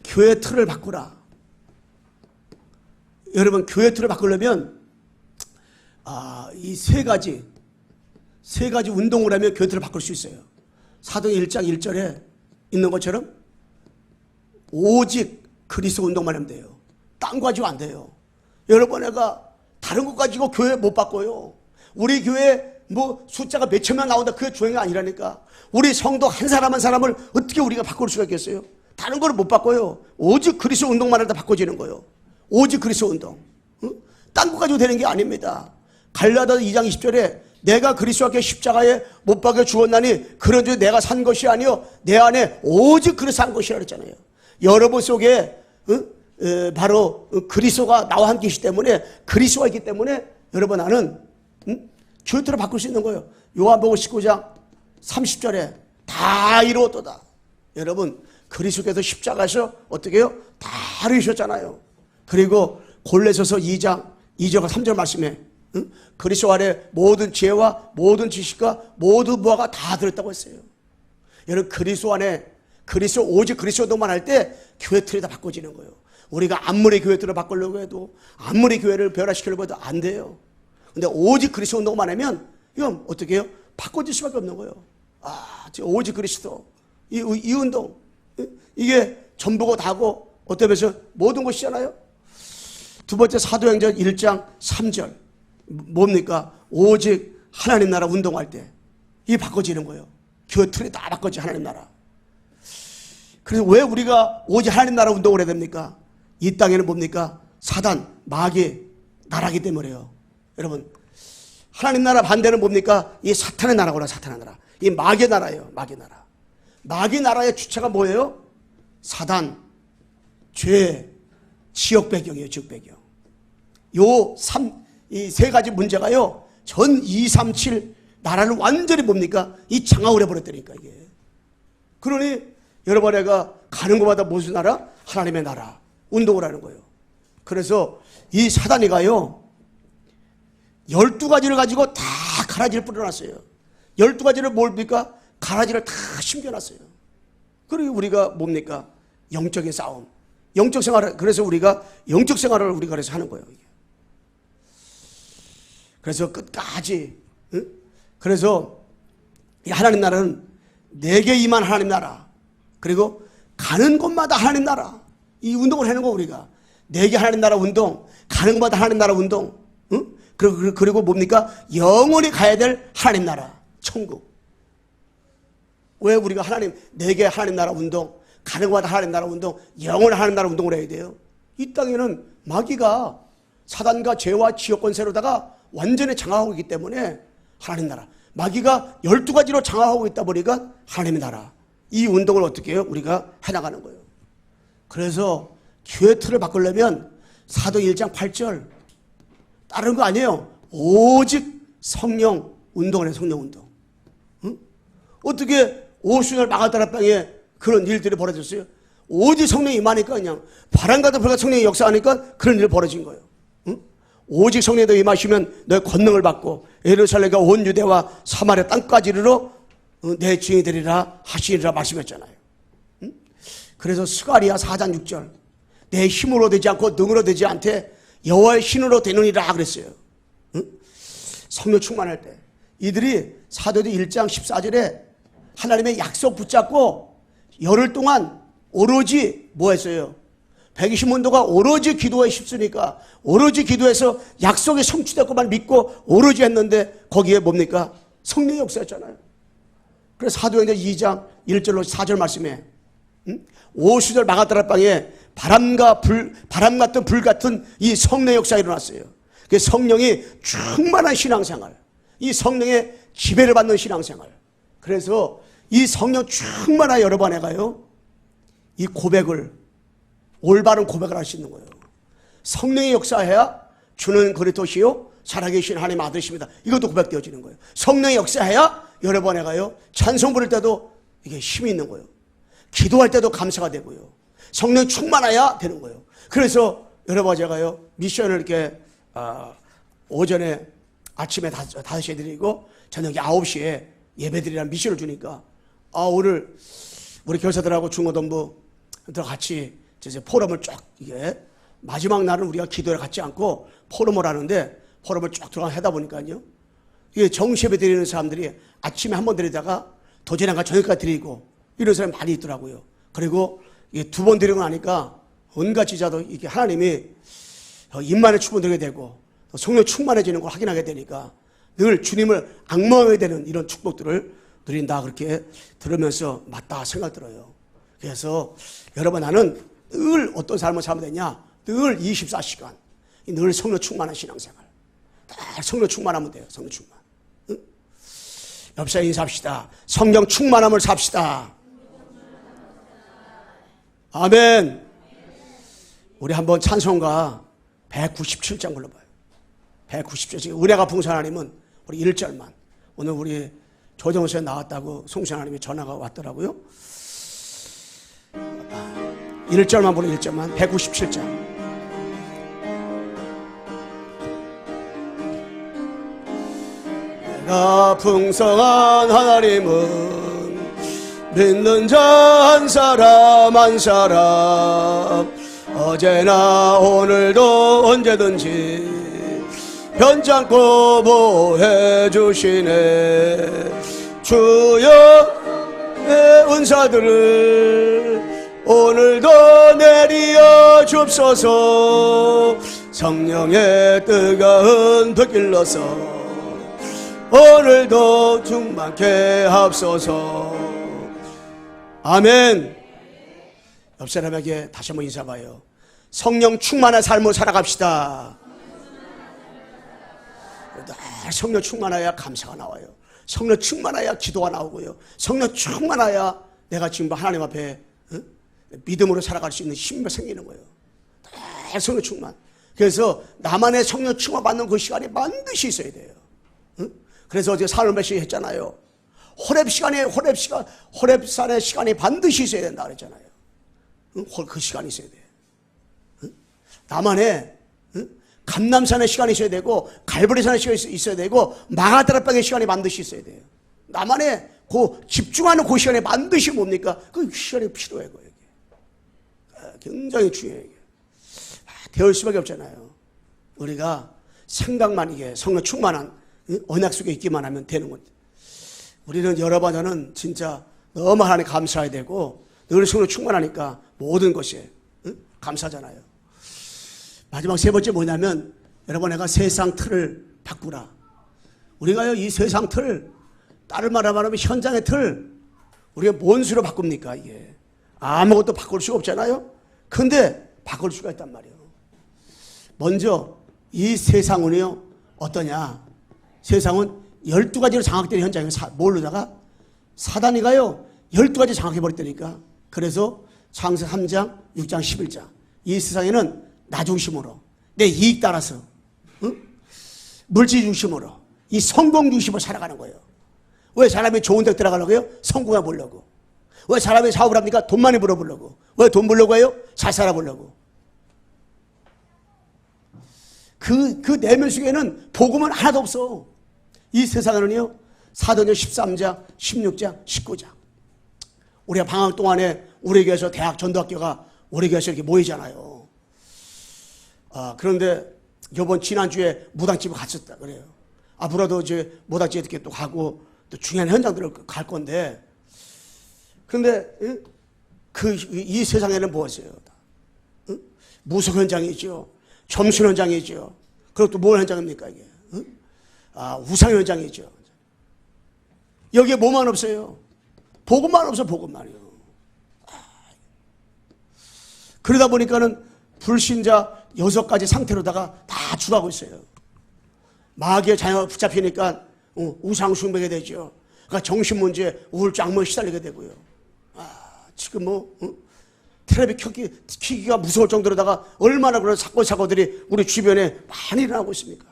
교회 틀을 바꾸라. 여러분 교회 틀을 바꾸려면 이 세 가지 운동을 하면 교회 틀을 바꿀 수 있어요. 사도행 1장 1절에 있는 것처럼 오직 그리스도 운동만 하면 돼요. 딴 거 가지고 안 돼요. 여러분 내가 다른 거 가지고 교회 못 바꿔요. 우리 교회 뭐 숫자가 몇천 명 나온다 그게 중요한 게 아니라니까. 우리 성도 한 사람 한 사람을 어떻게 우리가 바꿀 수가 있겠어요? 다른 거를 못 바꿔요. 오직 그리스도 운동만 해도 바꿔지는 거예요. 오직 그리스도 운동. 딴 거 가지고 되는 게 아닙니다. 갈라디아서 2장 20절에 내가 그리스도께 십자가에 못 박여 죽었나니 그런즉 내가 산 것이 아니요 내 안에 오직 그리스도 산 것이라 그랬잖아요. 여러분 속에 바로 그리스도가 나와 함께 계시기 때문에 그리스도가 있기 때문에 여러분 나는 교회를 바꿀 수 있는 거예요. 요한복음 19장 30절에 다 이루었도다. 여러분 그리스도께서 십자가에서 어떻게 해요? 다 이루셨잖아요. 그리고 골로새서 2장 2절과 3절 말씀에 그리스도 안에 모든 지혜와 모든 지식과 모든 무화가 다 들었다고 했어요. 여러분 그리스도 안에 오직 그리스도 운동만 할 때 교회 틀이 다 바꿔지는 거예요. 우리가 아무리 교회 틀을 바꾸려고 해도, 아무리 교회를 변화시키려고 해도 안 돼요. 근데 오직 그리스도 운동만 하면 이건 어떻게 해요? 바꿔질 수밖에 없는 거예요. 오직 그리스도 이 운동, 이게 전부고 다고 어떤 면에서 모든 것이잖아요. 두 번째 사도행전 1장 3절 뭡니까? 오직 하나님 나라 운동할 때 이게 바꿔지는 거예요. 교회 틀이 다 바꿔지, 하나님 나라. 그래서 왜 우리가 오직 하나님 나라 운동을 해야 됩니까? 이 땅에는 뭡니까? 사단, 마귀 나라기 때문에요. 여러분, 하나님 나라 반대는 뭡니까? 이 사탄의 나라구나. 사탄의 나라. 이 마귀의 나라예요. 마귀 나라. 마귀 나라의 주체가 뭐예요? 사단, 죄, 지역 배경이에요. 지역 배경. 이 세 가지 문제가요, 전 237 나라를 완전히 뭡니까? 이 장악을 해버렸다니까, 이게. 그러니 여러분, 내가 가는 곳마다 무슨 나라? 하나님의 나라 운동을 하는 거예요. 그래서 이 사단이가요 12가지를 가지고 다 가라지를 뿌려놨어요. 12가지를 뭡니까? 가라지를 다 심겨놨어요. 그리고 우리가 뭡니까? 영적인 싸움, 영적 생활을, 그래서 우리가 영적 생활을 우리가 그래서 하는 거예요. 그래서 끝까지, 그래서 이 하나님 나라는 내게 임한 하나님 나라, 그리고 가는 곳마다 하나님 나라, 이 운동을 하는 거. 우리가 내게 하나님 나라 운동, 가는 곳마다 하나님 나라 운동, 그리고 뭡니까? 영원히 가야 될 하나님 나라, 천국. 왜 우리가 내게 하나님 나라 운동, 가는 곳마다 하나님 나라 운동, 영원히 하나님 나라 운동을 해야 돼요? 이 땅에는 마귀가 사단과 죄와 지역 권세로다가 완전히 장악하고 있기 때문에 하나님 나라, 마귀가 12가지로 장악하고 있다 보니까 하나님의 나라, 이 운동을 어떻게 해요? 우리가 해나가는 거예요. 그래서 교회 틀을 바꾸려면 사도 1장 8절 다른 거 아니에요. 오직 성령 운동을 해요. 성령 운동. 어떻게 오순절 마가다라 땅에 그런 일들이 벌어졌어요? 오직 성령이 임하니까, 그냥 바람 같은 불같은 성령이 역사하니까 그런 일이 벌어진 거예요. 오직 성령이 너 임하시면 너의 권능을 받고 예루살렘과 온 유대와 사마리아 땅까지 이르러 내 증인이 되리라 하시리라 말씀했잖아요. 그래서 스가랴 4장 6절 내 힘으로 되지 않고 능으로 되지 않되 여호와의 신으로 되느니라 그랬어요. 성령 충만할 때 이들이 사도행전 1장 14절에 하나님의 약속 붙잡고 열흘 동안 오로지 뭐 했어요? 120문도가 오로지 기도에 힘쓰니까 오로지 기도해서 약속이 성취됐고만 믿고 오로지 했는데 거기에 뭡니까? 성령의 역사였잖아요. 그래서 사도행전 2장 1절로 4절 말씀에 오수절 마가다라 땅에 바람 같은 불 같은 이 성령의 역사가 일어났어요. 그 성령이 충만한 신앙생활, 이 성령의 지배를 받는 신앙생활. 그래서 이 성령 충만한 여러 번 해가요 이 고백을, 올바른 고백을 할 수 있는 거예요. 성령의 역사해야 주는 그리스도시요 살아계신 하나님 아들이십니다. 이것도 고백되어지는 거예요. 성령의 역사해야 여러 번 해가요 찬송 부를 때도 이게 힘이 있는 거예요. 기도할 때도 감사가 되고요. 성령 충만해야 되는 거예요. 그래서 여러 번 제가요 미션을 이렇게 오전에 아침에 5시에 드리고 저녁에 9시에 예배드리라는 미션을 주니까 오늘 우리 교사들하고 중고등부들 같이 이제 포럼을 쫙, 이게 마지막 날은 우리가 기도를 갖지 않고 포럼을 하는데 포럼을 쭉 들어가 하다 보니까요 이게 정시예배 드리는 사람들이 아침에 한 번 드리다가 도저히가 저녁까지 드리고 이런 사람이 많이 있더라고요. 그리고 이게 2번 드리고 나니까 온갖 지자도 이게 하나님이 입만에 축복되게 되고 성령 충만해지는 걸 확인하게 되니까 늘 주님을 악망하게 되는 이런 축복들을 드린다, 그렇게 들으면서 맞다 생각 들어요. 그래서 여러분, 나는 늘 어떤 삶을 살면 되냐? 늘 24시간 늘 성령 충만한 신앙생활. 늘 성령 충만하면 돼요. 성령 충만. 응? 옆사람 인사합시다. 성령 충만함을 삽시다. 아멘. 우리 한번 찬송가 197장 불러봐요. 197장. 은혜가 풍성한 하나님은 우리 1절만. 오늘 우리 조정수에 나왔다고 송신 하나님이 전화가 왔더라고요. 1절만 보는 1절만. 197장. 내가 풍성한 하나님은 믿는 자 한 사람 한 사람 어제나 오늘도 언제든지 변찮고 보호해 주시네. 주여 은사들을 오늘도 내리어 줍소서. 성령의 뜨거운 불길로서 오늘도 충만케 하옵소서. 아멘. 옆 사람에게 다시 한번 인사봐요. 성령 충만한 삶을 살아갑시다. 성령 충만해야 감사가 나와요. 성령 충만해야 기도가 나오고요. 성령 충만해야 내가 지금 하나님 앞에 믿음으로 살아갈 수 있는 힘이 생기는 거예요. 성령 충만. 그래서 나만의 성령 충만 받는 그 시간이 반드시 있어야 돼요. 그래서 어제 사흘매시 했잖아요. 호렙산의 시간이 반드시 있어야 된다 그랬잖아요. 그 시간이 있어야 돼요. 나만의 감남산의 시간이 있어야 되고 갈보리산의 시간이 있어야 되고 마가다라방의 시간이 반드시 있어야 돼요. 나만의 그 집중하는 그 시간이 반드시 뭡니까? 그 시간이 필요해요. 굉장히 중요해요. 배울 수밖에 없잖아요. 우리가 생각만 이게 성령 충만한 언약 속에 있기만 하면 되는 건데, 우리는 여러 번은 진짜 너무 하나님 감사해야 되고 늘 성령 충만하니까 모든 것이 감사하잖아요. 마지막 세 번째 뭐냐면, 여러분 내가 세상 틀을 바꾸라. 우리가요 이 세상 틀, 다른 말로 말하면 현장의 틀, 우리가 뭔 수로 바꿉니까? 이게 아무것도 바꿀 수가 없잖아요. 근데 바꿀 수가 있단 말이에요. 먼저 이 세상은요 어떠냐? 세상은 12가지로 장악되는 현장이에요. 뭘로다가? 사단이가요 12가지 장악해버렸다니까. 그래서 창세 3장 6장 11장 이 세상에는 나 중심으로, 내 이익 따라서, 물질 중심으로, 이 성공 중심으로 살아가는 거예요. 왜 사람이 좋은 데 들어가려고요? 성공해 보려고. 왜 사람이 사업을 합니까? 돈 많이 벌어보려고. 왜 돈 벌려고 해요? 잘 살아보려고. 그 내면 속에는 복음은 하나도 없어. 이 세상에는요 사도행전 13장 16장 19장 우리가 방학 동안에 우리 교회에서 대학 전도학교가 우리 교회에서 이렇게 모이잖아요. 그런데 이번 지난주에 무당집에 갔었다 그래요. 앞으로도 이제 무당집에 이렇게 또 가고 또 중요한 현장들을 갈 건데, 그런데 이 세상에는 무엇이에요? 무속 현장이죠. 점수 현장이죠. 그리고 또 뭘 현장입니까 이게? 우상 현장이죠. 여기에 뭐만 없어요? 복음만 없어. 복음만이요. 그러다 보니까는 불신자 6가지 상태로다가 다 죽어가고 있어요. 마귀의 자녀가 붙잡히니까 우상 숭배게 되죠. 그러니까 정신 문제, 우울증, 악몽에 시달리게 되고요. 지금 텔레비 켜기가 무서울 정도로다가 얼마나 그런 사고들이 우리 주변에 많이 일어나고 있습니까?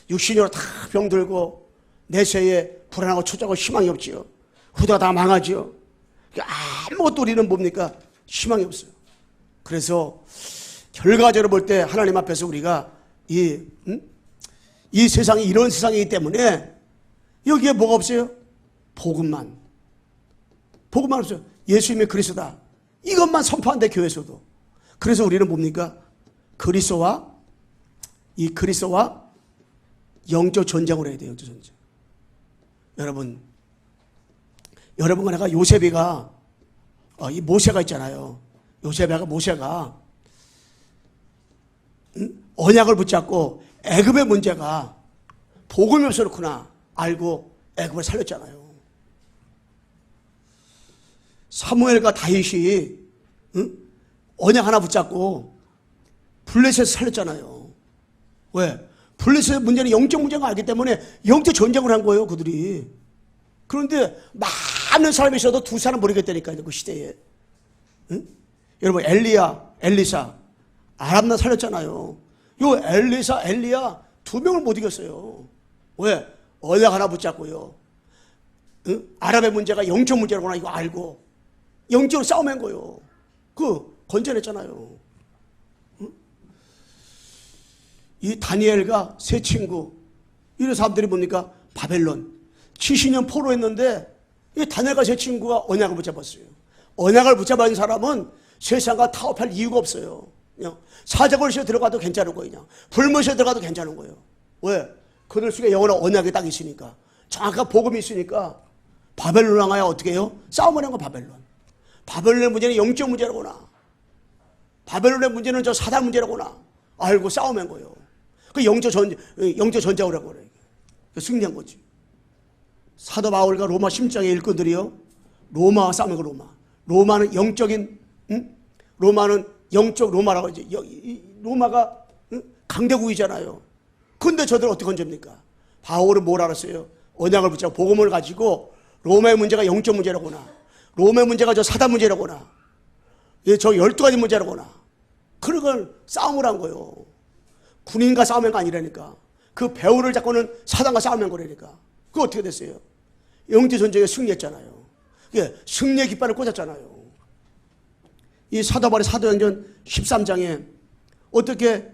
육신으로 다 병들고 내세에 불안하고 초조하고 희망이 없지요. 후대가 다 망하지요. 아무것도 우리는 뭡니까? 희망이 없어요. 그래서 결과적으로 볼 때 하나님 앞에서 우리가 이 세상이 이런 세상이기 때문에 여기에 뭐가 없어요? 복음만 없어요. 예수님이 그리스도다. 이것만 선포한대 교회에서도. 그래서 우리는 뭡니까? 그리스도와 영적 전쟁을 해야 돼요. 영적 전쟁. 여러분과 내가 요셉이가 이 모세가 있잖아요. 모세가 언약을 붙잡고 애굽의 문제가 복음이 없어 그렇구나 알고 애굽을 살렸잖아요. 사무엘과 다윗이 언약 하나 붙잡고 블레셋에서 살렸잖아요. 왜? 블레셋의 문제는 영적 문제가 알기 때문에 영적 전쟁을 한 거예요, 그들이. 그런데 많은 사람이 있어도 두 사람 모르겠다니까요, 그 시대에. 여러분, 엘리사, 아람나 살렸잖아요. 요 엘리야 2명을 못 이겼어요. 왜? 언약 하나 붙잡고요. 아랍의 문제가 영적 문제라구나 이거 알고 영적으로 싸움한 거예요. 건져냈잖아요. 이 다니엘과 세 친구, 이런 사람들이 뭡니까? 바벨론 70년 포로했는데 이 다니엘과 제 친구가 언약을 붙잡았어요. 언약을 붙잡은 사람은 세상과 타협할 이유가 없어요. 그냥 사자굴시에 들어가도 괜찮은 거예요. 그냥 불못에 들어가도 괜찮은 거예요. 왜? 그들 속에 영원한 언약이 딱 있으니까, 정확한 복음이 있으니까. 바벨론 왕하야 어떻게 해요? 싸움을 한 거 바벨론. 바벨론의 문제는 영적 문제라구나. 바벨론의 문제는 저 사단 문제라구나 알고 싸움한 거예요. 그 영적 전쟁이라고 그래요. 승리한 거지. 사도 바울과 로마 10장의 일꾼들이요, 로마와 싸움한 거. 로마는 영적인, 로마는 영적 로마라고 이제 로마가 강대국이잖아요. 근데 저들 어떻게 건집니까? 바울은 뭘 알았어요? 언약을 붙잡고 복음을 가지고 로마의 문제가 영적 문제라구나, 로마의 문제가 저 사단 문제라구나, 저 12가지 문제라구나, 그런 걸 싸움을 한 거예요. 군인과 싸움한 거 아니라니까. 그 배후를 잡고는 사단과 싸움한 거라니까. 그거 어떻게 됐어요? 영적 전쟁에 승리했잖아요. 승리의 깃발을 꽂았잖아요. 이 사도 바울의 사도행전 13장에 어떻게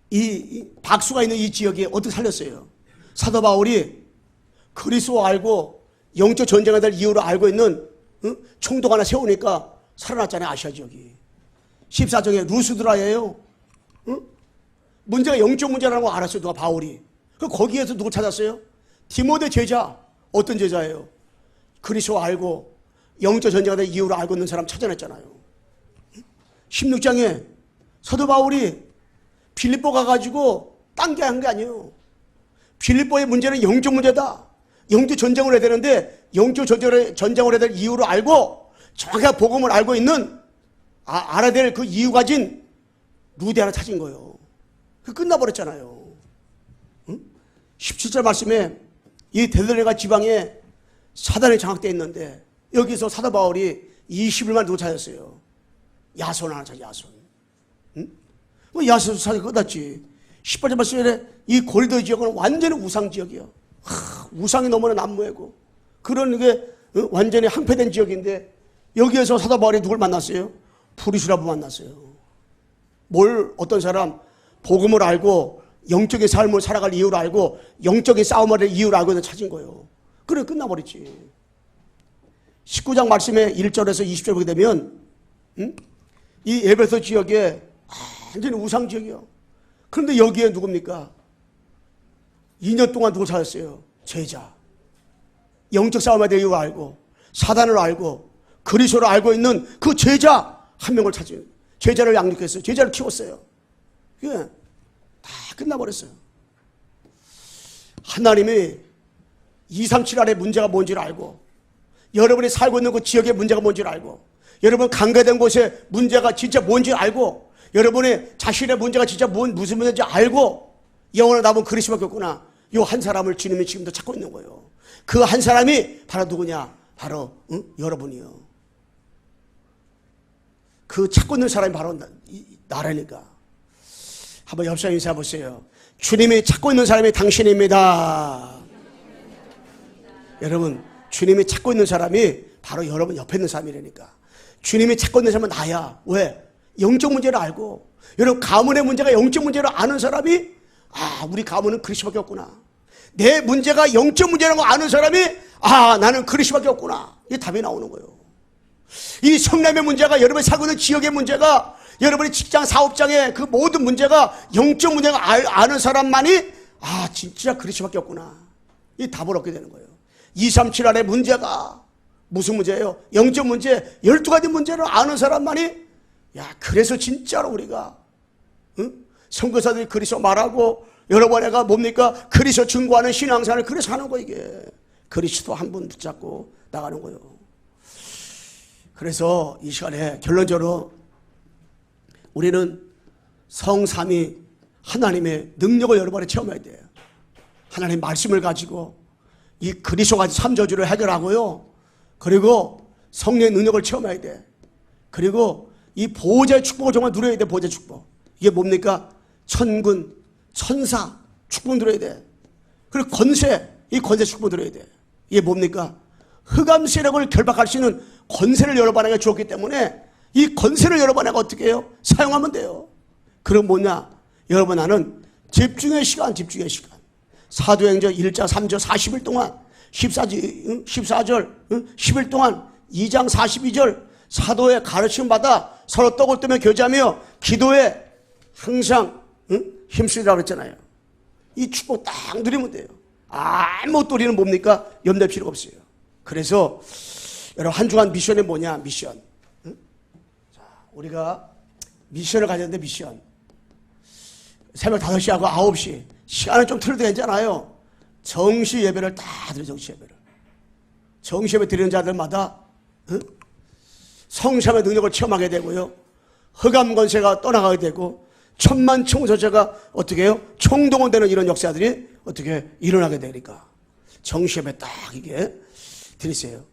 이 박수가 있는 이 지역에 어떻게 살렸어요? 사도 바울이 그리스도 알고 영적 전쟁에 대한 이유를 알고 있는 총독 하나 세우니까 살아났잖아요. 아시아 지역이. 14장에 루스드라예요. 문제가 영적 문제라는 거 알았어요. 누가? 바울이. 거기에서 누구 찾았어요? 디모데 제자. 어떤 제자예요? 그리스도 알고 영적 전쟁에 대한 이유를 알고 있는 사람 찾아냈잖아요. 16장에 사도 바울이 빌립보 가가지고 딴 게 한 게 아니에요. 빌립보의 문제는 영적 문제다. 영적 전쟁을 해야 되는데 영적 전쟁을 해야 될 이유를 알고 정확하게 복음을 알고 있는, 알아야 될 그 이유 가진 루데 하나 찾은 거예요. 그 끝나버렸잖아요. 17절 말씀에 이 데살로니가 지방에 사단이 장악되어 있는데 여기서 사도 바울이 20일만 누구 찾았어요? 야손 하나 찾아. 야손. 야손 사실 끝났지. 18절 말씀에 이 고린도 지역은 완전히 우상 지역이에요. 우상이 너무나 난무하고 그런 게 완전히 항폐된 지역인데 여기에서 사도 바울이 누굴 만났어요? 브리스라부 만났어요. 어떤 사람 복음을 알고 영적인 삶을 살아갈 이유를 알고 영적인 싸움을 할 이유를 알고 찾은 거예요. 그래 끝나버렸지. 19장 말씀에 1절에서 20절 보게 되면 이 에베소 지역에 완전히 우상 지역이요. 그런데 여기에 누굽니까? 2년 동안 누구 찾았어요? 제자. 영적 싸움에 대해 이유를 알고 사단을 알고 그리스도를 알고 있는 그 제자 한 명을 찾은, 제자를 양육했어요. 제자를 키웠어요. 그게 다 끝나버렸어요. 하나님이 237 안에 문제가 뭔지를 알고 여러분이 살고 있는 그 지역의 문제가 뭔지를 알고 여러분 강가된 곳에 문제가 진짜 뭔지 알고 여러분의 자신의 문제가 진짜 무슨 문제인지 알고 영원한 남은 그리스도밖에 없구나. 이 한 사람을 주님이 지금도 찾고 있는 거예요. 그 한 사람이 바로 누구냐? 바로 여러분이요. 그 찾고 있는 사람이 바로 나라니까. 한번 옆 사람 인사해 보세요. 주님이 찾고 있는 사람이 당신입니다. 여러분, 주님이 찾고 있는 사람이 바로 여러분 옆에 있는 사람이라니까. 주님이 찾고 있는 사람은 나야. 왜? 영적 문제를 알고, 여러분 가문의 문제가 영적 문제를 아는 사람이 우리 가문은 그리스도밖에 없구나. 내 문제가 영적 문제라는 거 아는 사람이 나는 그리스도밖에 없구나. 이게 답이 나오는 거예요. 이 성남의 문제가, 여러분이 살고 있는 지역의 문제가, 여러분의 직장 사업장의 그 모든 문제가 영적 문제가 아는 사람만이 진짜 그리스도밖에 없구나. 이 답을 얻게 되는 거예요. 237 안에 문제가 무슨 문제예요? 영적 문제, 12가지 문제를 아는 사람만이 그래서 진짜로 우리가 선교사들이 그리스도 말하고 여러분 애가 뭡니까? 그리스도 증거하는 신앙생활을 그래서 하는 거. 이게 그리스도 한 분 붙잡고 나가는 거예요. 그래서 이 시간에 결론적으로 우리는 성삼위 하나님의 능력을 여러분에 체험해야 돼요. 하나님 말씀을 가지고 이 그리스도 가지 삼저주를 해결하고요. 그리고 성령의 능력을 체험해야 돼. 그리고 이 보호자의 축복을 정말 누려야 돼. 보호자의 축복. 이게 뭡니까? 천군, 천사 축복 누려야 돼. 그리고 권세, 이 권세 축복 누려야 돼. 이게 뭡니까? 흑암 세력을 결박할 수 있는 권세를 여러분에게 주었기 때문에 이 권세를 여러분에게 어떻게 해요? 사용하면 돼요. 그럼 뭐냐? 여러분 나는 집중의 시간. 사도행전 1장 3절 40일 동안 14절, 10일 동안 2장 42절 사도의 가르침 받아 서로 떡을 뜨며 교제하며 기도에 항상 힘쓰리라고 그랬잖아요. 이 축복 딱 누리면 돼요. 아무것도 우리는 뭡니까? 염려할 필요가 없어요. 그래서 여러분 한 주간 미션이 뭐냐? 미션. 자, 우리가 미션을 가졌는데 미션. 새벽 5시하고 9시 시간은 좀 틀어도 괜찮아요. 정시 예배를 다 드려. 정시 예배를. 정시 예배 드리는 자들마다 성삼의 능력을 체험하게 되고요. 흑암 권세가 떠나가게 되고 천만 청소자가 어떻게 해요? 총동원되는 이런 역사들이 어떻게 일어나게 되니까 정시 예배 딱 이게 드리세요.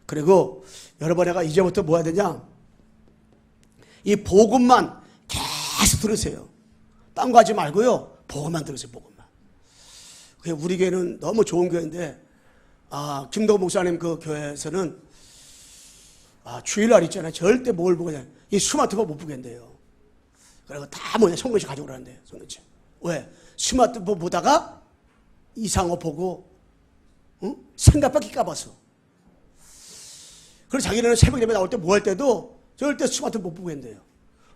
그리고 여러분 내가 이제부터 뭐 해야 되냐? 이 복음만 계속 들으세요. 딴 거 하지 말고요. 복음만 들으세요. 복음만. 그게 우리 교회는 너무 좋은 교회인데 김동호 목사님 그 교회에서는 주일날 있잖아요. 절대 뭘 보고 그냥 이 스마트폰 못 보겠는데요. 그리고 다 뭐냐 성경책 가져오라는데 성경책. 왜? 스마트폰 보다가 이상호 보고 생각밖에 까봤어. 그래서 자기는 새벽 예배 나올 때 뭐 할 때도 절대 스마트폰 못 보겠는데요.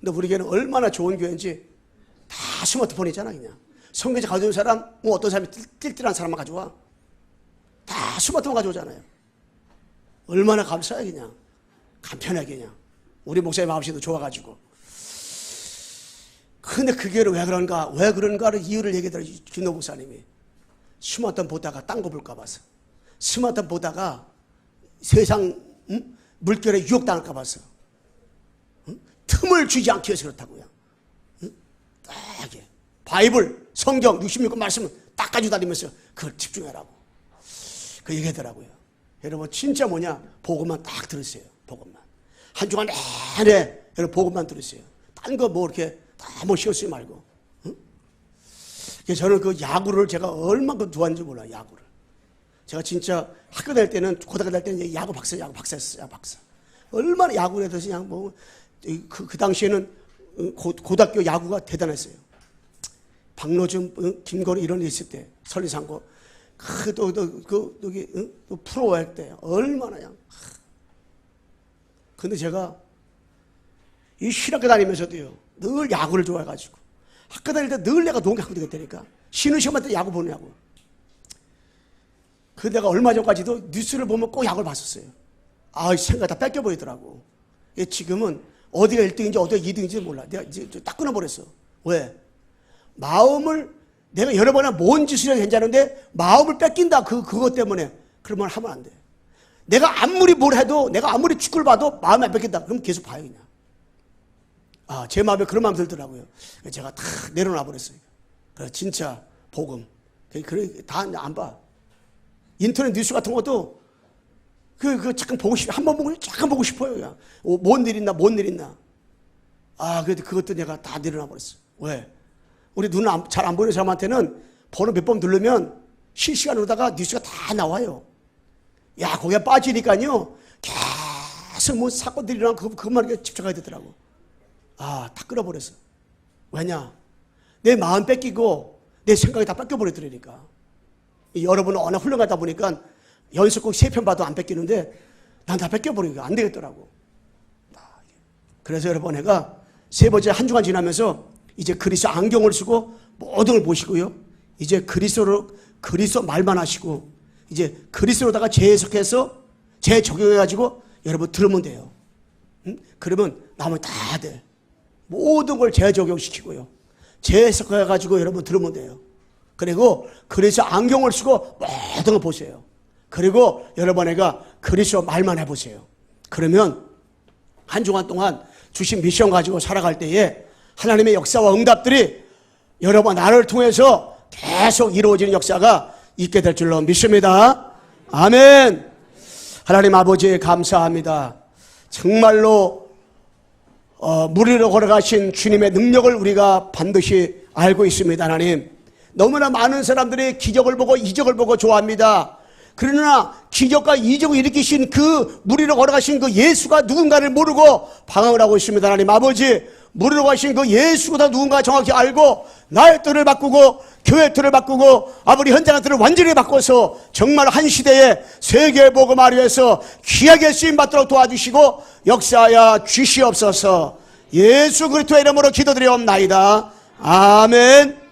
근데 우리 교회는 얼마나 좋은 교회인지 다 스마트폰이잖아 그냥. 성경책 가져온 사람 어떤 사람이 띨띨한 사람만 가져와. 다 스마트폰 가져오잖아요. 얼마나 감사해 그냥. 간편하게 그냥. 우리 목사님 마음씨도 좋아가지고. 근데 그게 왜 그런가? 왜 그런가를 이유를 얘기하더라 김노 목사님이. 스마트폰 보다가 딴 거 볼까 봐서. 스마트폰 보다가 세상 물결에 유혹당할까 봐서. 틈을 주지 않기 위해서 그렇다고요. 딱 바이블 성경 66권 말씀을 딱 가지고 다니면서 그걸 집중하라고 그 얘기하더라고요. 여러분 진짜 뭐냐? 복음만 딱 들으세요. 복음만 한 주간 내내 여러분 복음만 들으세요. 딴 거 뭐 이렇게 다 뭐 신경 쓰지 말고. 저는 그 야구를 제가 얼마나 좋아하는지 몰라요. 야구를 제가 진짜 학교 다닐 때는 고등학교 다닐 때는 야구 박사였어요. 박사. 얼마나 야구에 대해서 그냥 뭐 그 당시에는 고등학교 야구가 대단했어요. 박노준, 김건희 이런 데 있을 때 설리상고 여기 프로 할 때 얼마나 그냥. 근데 제가 이 신학교 다니면서도요 늘 야구를 좋아해가지고 학교 다닐 때 늘 내가 농구 하고 되겠다니까. 쉬는 시간만 때 야구 보냐고. 그 내가 얼마 전까지도 뉴스를 보면 꼭 야구를 봤었어요. 생각 다 뺏겨버리더라고. 지금은 어디가 1등인지 어디가 2등인지 몰라. 내가 이제 딱 끊어버렸어. 왜? 마음을 내가 여러 번에 뭔 짓을 해도 괜찮은데 마음을 뺏긴다. 그것 때문에. 그러면 하면 안 돼. 내가 아무리 뭘 해도 내가 아무리 축구를 봐도 마음이 안 뺏긴다. 그럼 계속 봐요 그냥. 제 마음에 그런 마음 들더라고요. 제가 다 내려놔 버렸어요. 그래서 진짜 복음. 다 안 봐. 인터넷 뉴스 같은 것도 잠깐 보고 싶어. 한 번 보고 잠깐 보고 싶어요. 그냥. 뭔 일 있나. 그래도 그것도 내가 다 내려놔 버렸어. 왜? 우리 눈 잘 안 보이는 사람한테는 번호 몇 번 누르면 실시간으로다가 뉴스가 다 나와요. 거기에 빠지니까요. 계속 뭐 사건들이랑 그것만 집중하게 되더라고. 다 끊어버렸어. 왜냐? 내 마음 뺏기고 내 생각이 다 뺏겨버리더라니까. 여러분은 워낙 훌륭하다 보니까 연속곡 3편 봐도 안 뺏기는데 난 다 뺏겨버리니까 안 되겠더라고. 그래서 여러분 내가 3번째 한 주간 지나면서 이제 그리스도 안경을 쓰고 모든 걸 보시고요. 이제 그리스도 말만 하시고 이제 그리스도로다가 재해석해서 재적용해가지고 여러분 들으면 돼요. 그러면 나머지 다 돼. 모든 걸 재적용시키고요. 재해석해가지고 여러분 들으면 돼요. 그리고 그리스도 안경을 쓰고 모든 걸 보세요. 그리고 여러분에가 그리스도 말만 해보세요. 그러면 한 주간 동안 주신 미션 가지고 살아갈 때에 하나님의 역사와 응답들이 여러분 나를 통해서 계속 이루어지는 역사가 있게 될 줄로 믿습니다. 아멘. 하나님 아버지 감사합니다. 정말로 물 위로 걸어가신 주님의 능력을 우리가 반드시 알고 있습니다. 하나님 너무나 많은 사람들이 기적을 보고 이적을 보고 좋아합니다. 그러나 기적과 이적을 일으키신 그 물 위로 걸어가신 그 예수가 누군가를 모르고 방황을 하고 있습니다. 하나님 아버지 물 위로 가신 그 예수가 누군가 정확히 알고 나의 뜻을 바꾸고 교회 틀을 바꾸고 아버지 현장의 틀을 완전히 바꿔서 정말 한 시대에 세계 복음화를 위해서 귀하게 쓰임 받도록 도와주시고 역사하여 주시옵소서. 예수 그리스도의 이름으로 기도드리옵나이다. 아멘.